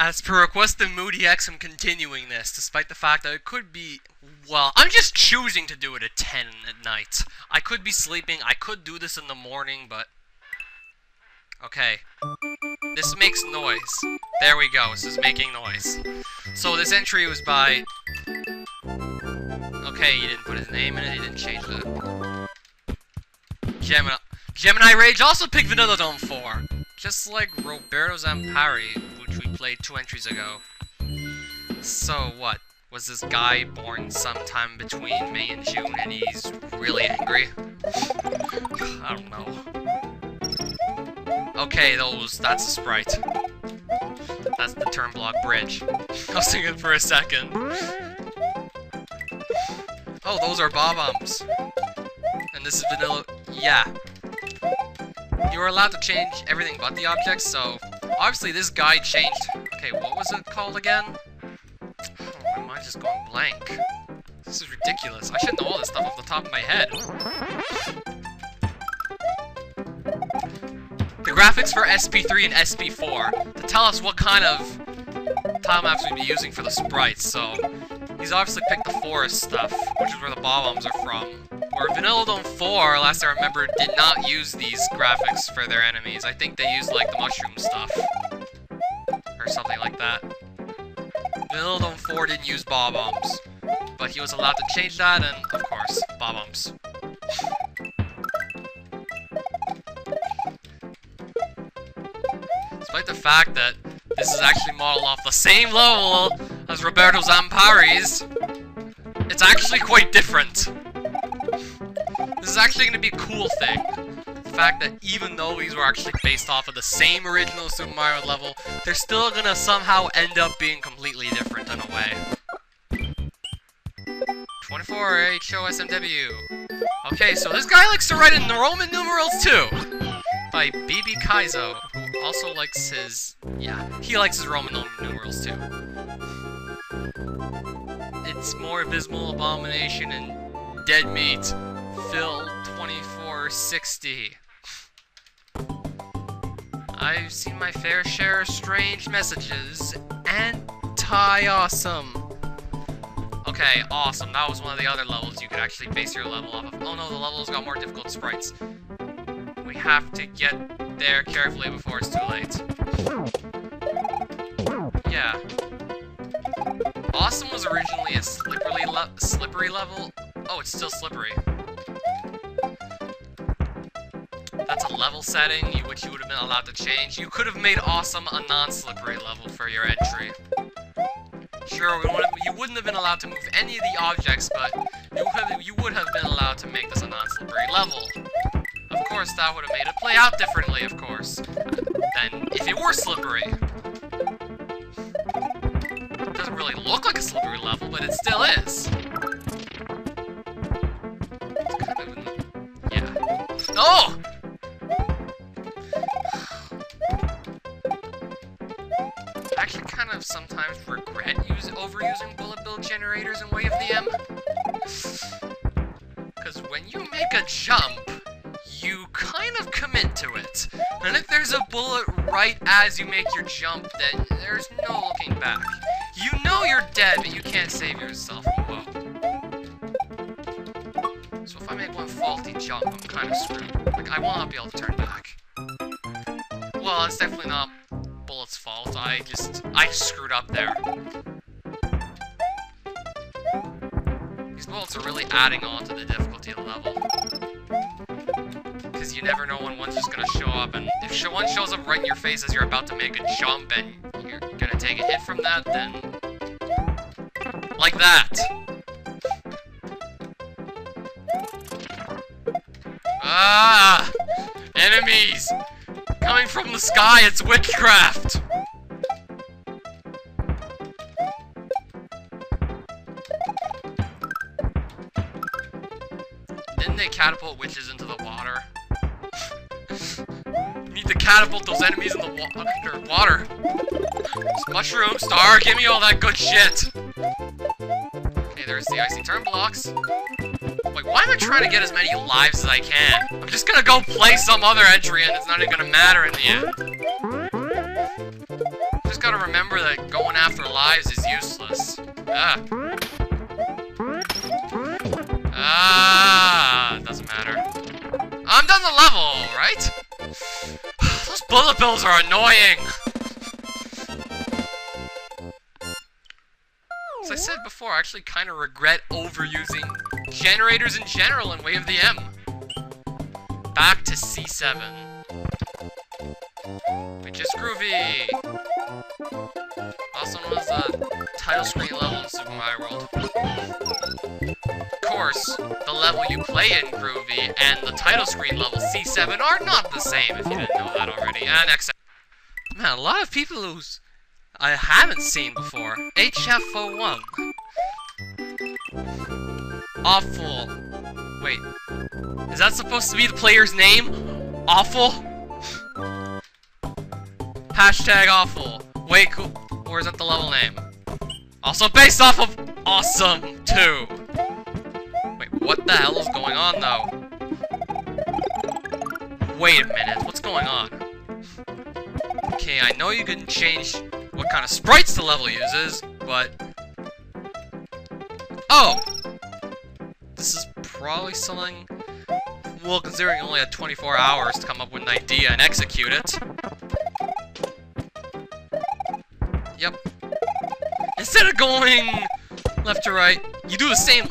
As per request of Moody X, I'm continuing this, despite the fact that it could be... Well, I'm just choosing to do it at 10 at night. I could be sleeping, I could do this in the morning, but... Okay. This makes noise. There we go, this is making noise. So this entry was by... Okay, he didn't put his name in it, he didn't change the... GeminiRage also picked Vanilla Dome 4. Just like Roberto Zampari, which we played 2 entries ago. So what? Was this guy born sometime between May and June and he's really angry? I don't know. Okay, that's a sprite. That's the turn block bridge. I was thinking for a second. Oh, those are bob-ombs. And this is vanilla. Yeah. You are allowed to change everything but the objects, so obviously this guy changed. Okay, what was it called again? Oh, my mind's just going blank. This is ridiculous. I should know all this stuff off the top of my head. The graphics for SP3 and SP4 to tell us what kind of tile maps we'd be using for the sprites. So he's obviously picked the forest stuff, which is where the bob-ombs are from. Or Vanilla Dome 4, last I remember, did not use these graphics for their enemies. I think they used, like, the mushroom stuff. Or something like that. Vanilla Dome 4 didn't use bob-ombs. But he was allowed to change that, and, of course, bob-ombs. Despite the fact that this is actually modeled off the same level as Roberto Zampari's, it's actually quite different. This is actually going to be a cool thing. The fact that even though these were actually based off of the same original Super Mario level, they're still going to somehow end up being completely different in a way. 24 HO SMW. Okay, so this guy likes to write in the Roman numerals too. By BBkaizo, who also likes his... Yeah, he likes his Roman numerals too. It's more abysmal abomination and dead meat. Phil 2460. I've seen my fair share of strange messages. Anti-awesome. Okay, awesome. That was one of the other levels you could actually base your level off of. Oh no, the levels got more difficult sprites. We have to get there carefully before it's too late. Yeah. Awesome was originally a slippery level. Oh, it's still slippery. That's a level setting, which you would have been allowed to change. You could have made Awesome a non-slippery level for your entry. Sure, you wouldn't have been allowed to move any of the objects, but you would have been allowed to make this a non-slippery level. Of course, that would have made it play out differently, of course, than if it were slippery. It doesn't really look like a slippery level, but it still is. It's kind of... yeah. No! I actually kind of sometimes regret overusing bullet bill generators in Way of the M. Because when you make a jump, you kind of commit to it. And if there's a bullet right as you make your jump, then there's no looking back. You know you're dead, but you can't save yourself. Whoa. So if I make one faulty jump, I'm kind of screwed. Like, I will not be able to turn back. Well, it's definitely not Bullet's fault. I screwed up there. These bullets are really adding on to the difficulty of the level. Because you never know when one's just gonna show up, and if one shows up right in your face as you're about to make a jump and you're gonna take a hit from that, then... like that! Ah! Enemies! Coming from the sky, it's witchcraft! Didn't they catapult witches into the water? You need to catapult those enemies in the water. Mushroom star, give me all that good shit! Okay, there's the icy turn blocks. Like, why am I trying to get as many lives as I can? I'm just gonna go play some other entry and it's not even gonna matter in the end. I'm just gotta remember that going after lives is useless. Doesn't matter. I'm done the level, right? Those bullet bills are annoying! As I said before, I actually kind of regret overusing generators in general in Way of the M. Back to C7. Which is groovy! Also known as the title screen level in Super Mario World. Of course, the level you play in Groovy and the title screen level C7 are not the same, if you didn't know that already. And except, man, a lot of people who I haven't seen before. HF01. Awful. Wait, is that supposed to be the player's name? Awful? Hashtag awful. Wait, cool. Or is that the level name? Also based off of Awesome 2. Wait, what the hell is going on, though? Wait a minute, what's going on? Okay, I know you can change what kind of sprites the level uses, but... Oh! This is probably something... Well, considering you only had 24 hours to come up with an idea and execute it. Yep. Instead of going left to right, you do the same...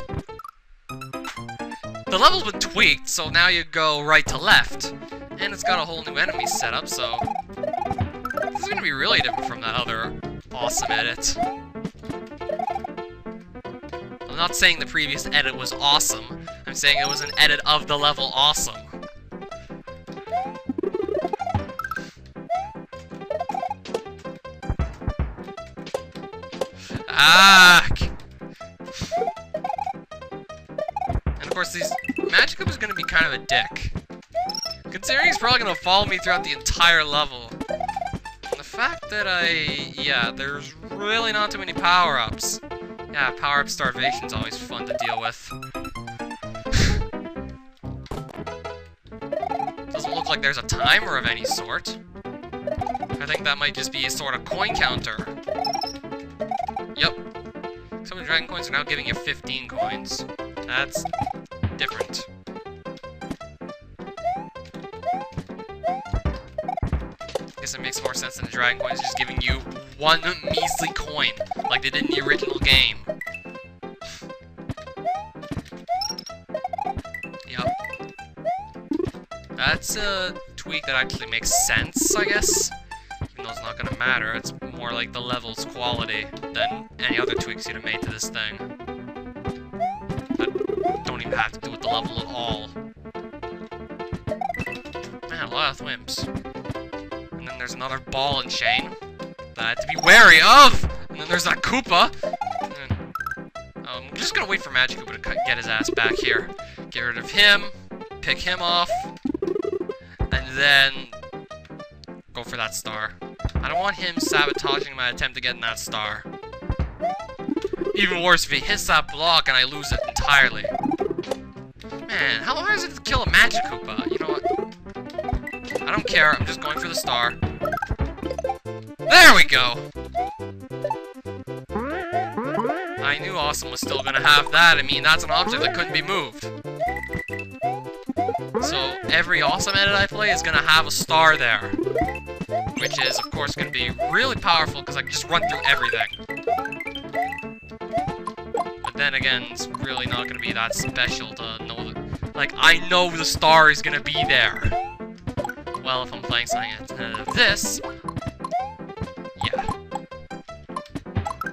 The level's been tweaked, so now you go right to left. And it's got a whole new enemy setup, so... This is gonna be really different from that other awesome edit. I'm not saying the previous edit was awesome. I'm saying it was an edit of the level awesome. Ah! And of course, Magikarp is gonna be kind of a dick. Considering he's probably gonna follow me throughout the entire level. And the fact that there's really not too many power-ups. Yeah, power-up starvation's always fun to deal with. Doesn't look like there's a timer of any sort. I think that might just be a sort of coin counter. Yep. Some of the dragon coins are now giving you 15 coins. That's different. Guess it makes more sense than the dragon coins just giving you one measly coin, like they did in the original game. Yep. That's a tweak that actually makes sense, I guess. Even though it's not gonna matter, it's more like the level's quality than any other tweaks you'd have made to this thing. That don't even have to do with the level at all. Man, a lot of thwimps. And then there's another ball and chain that I have to be wary of! And then there's that Koopa! And, I'm just gonna wait for Magic Koopa to get his ass back here. Get rid of him, pick him off, and then go for that star. I don't want him sabotaging my attempt to get in that star. Even worse, if he hits that block and I lose it entirely. Man, how hard is it to kill a Magic Koopa? You know what? I don't care, I'm just going for the star. There we go! I knew Awesome was still gonna have that. I mean, that's an object that couldn't be moved. So, every Awesome edit I play is gonna have a star there. Which is, of course, gonna be really powerful because I can just run through everything. But then again, it's really not gonna be that special to know that... Like, I know the star is gonna be there. Well, if I'm playing something instead of this... Yeah.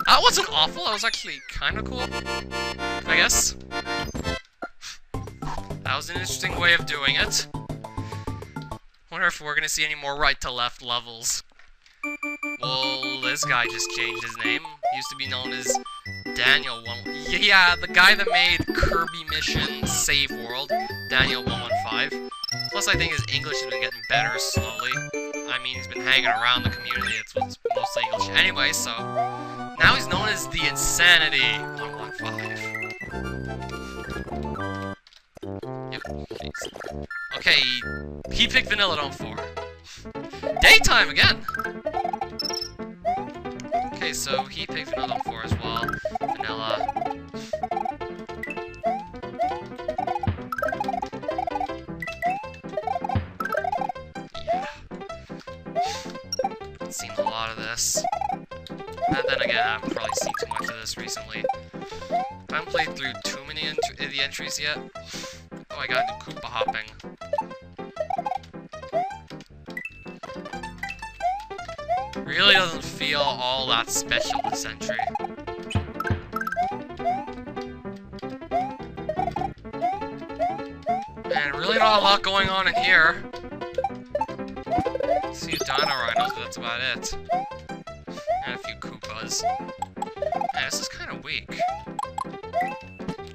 That wasn't awful, that was actually kinda cool. I guess. That was an interesting way of doing it. Wonder if we're gonna see any more right to left levels. Well, this guy just changed his name. He used to be known as Daniel 1... Yeah, the guy that made Kirby Mission Save World, Daniel 115. Plus, I think his English has been getting better slowly. I mean, he's been hanging around the community, it's mostly English anyway, so... Now he's known as the Insanity 115. Yep. Okay, he picked Vanilla Dome 4. Daytime again! so he picked Vanilla 4 as well. Vanilla. Yeah. Seen a lot of this. And then again, I haven't probably seen too much of this recently. I haven't played through too many of the entries yet. Oh, I gotta do Koopa hopping. Really doesn't feel all that special, this entry. And really not a lot going on in here. See Dino Rhinos, but that's about it. And a few Koopas. Man, this is kind of weak.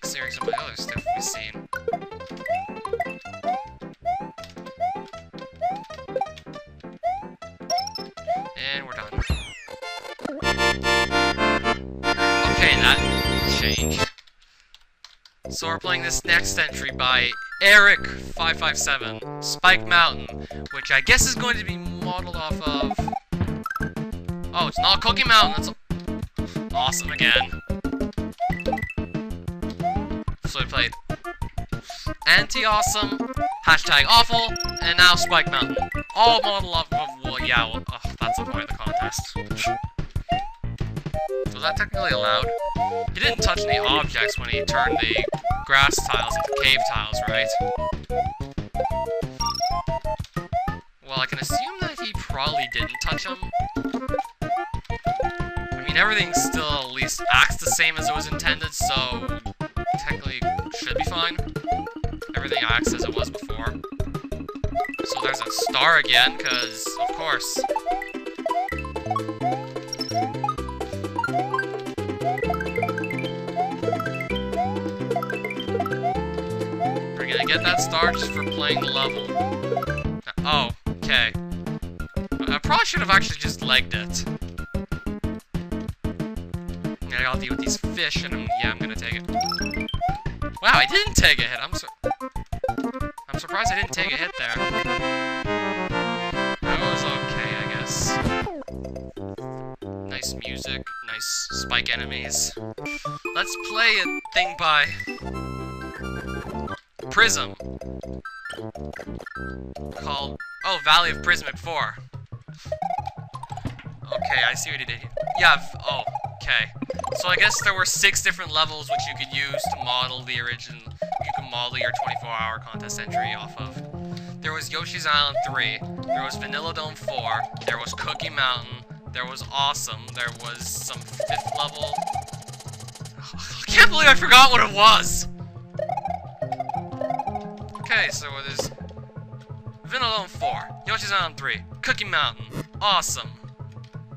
Considering some of the other stuff we've seen. And we're done. Okay, that changed. So we're playing this next entry by Eric557, Spike Mountain, which I guess is going to be modeled off of... Oh, it's not Cookie Mountain, that's awesome again. So we played Anti-Awesome, Hashtag Awful, and now Spike Mountain. All modeled off of, well, yeah, well, that's the point of the contest. Was that technically allowed? He didn't touch any objects when he turned the grass tiles into cave tiles, right? Well, I can assume that he probably didn't touch them. I mean, everything still at least acts the same as it was intended, so technically should be fine. Everything acts as it was before. So there's a star again, because, of course. We're gonna get that star just for playing the level. Oh, okay. I probably should have actually just legged it. I gotta deal with these fish, and I'm gonna take it. Wow, I didn't take a hit. I'm surprised I didn't take a hit there. That was okay, I guess. Nice music, nice spike enemies. Let's play a thing by Prizm. Called, oh, Valley of Prismic 4. Okay, I see what he did here. Yeah, oh, okay. So I guess there were 6 different levels which you could use to model the original, you can model your 24-hour contest entry off of. There was Yoshi's Island 3, there was Vanilla Dome 4, there was Cookie Mountain, there was Awesome, there was some 5th level. I can't believe I forgot what it was! Okay, so there's Vanilla Dome 4, Yoshi's Island 3, Cookie Mountain, Awesome.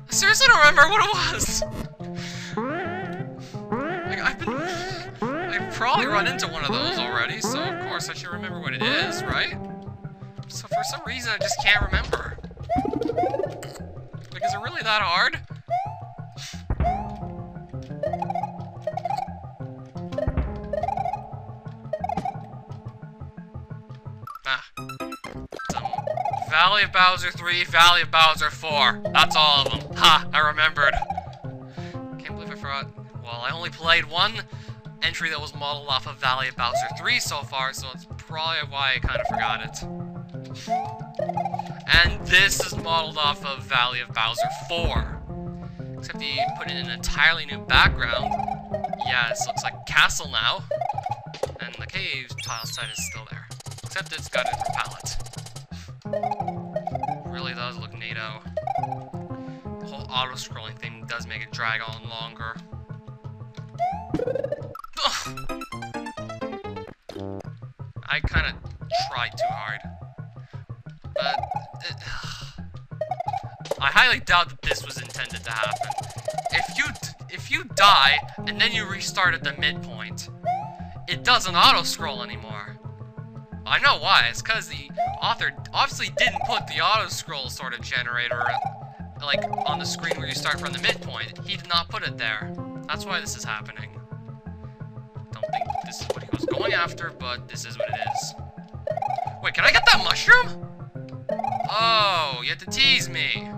I seriously don't remember what it was! Like, I've probably run into one of those already, so of course I should remember what it is, right? So for some reason I just can't remember. Like, is it really that hard? Valley of Bowser 3, Valley of Bowser 4. That's all of them. Ha! I remembered. Can't believe I forgot. Well, I only played one entry that was modeled off of Valley of Bowser 3 so far, so it's probably why I kind of forgot it. And this is modeled off of Valley of Bowser 4. Except he put in an entirely new background. Yeah, this looks like a castle now. And the cave tile side is still there. Except it's got a different palette. Really does look neato. The whole auto-scrolling thing does make it drag on longer. Ugh. I kind of tried too hard. But I highly doubt that this was intended to happen. If you die and then you restart at the midpoint, it doesn't auto-scroll anymore. I know why. It's because the author obviously didn't put the auto-scroll sort of generator like on the screen where you start from the midpoint. He did not put it there. That's why this is happening. Don't think this is what he was going after, but this is what it is. Wait, can I get that mushroom? Oh, you have to tease me.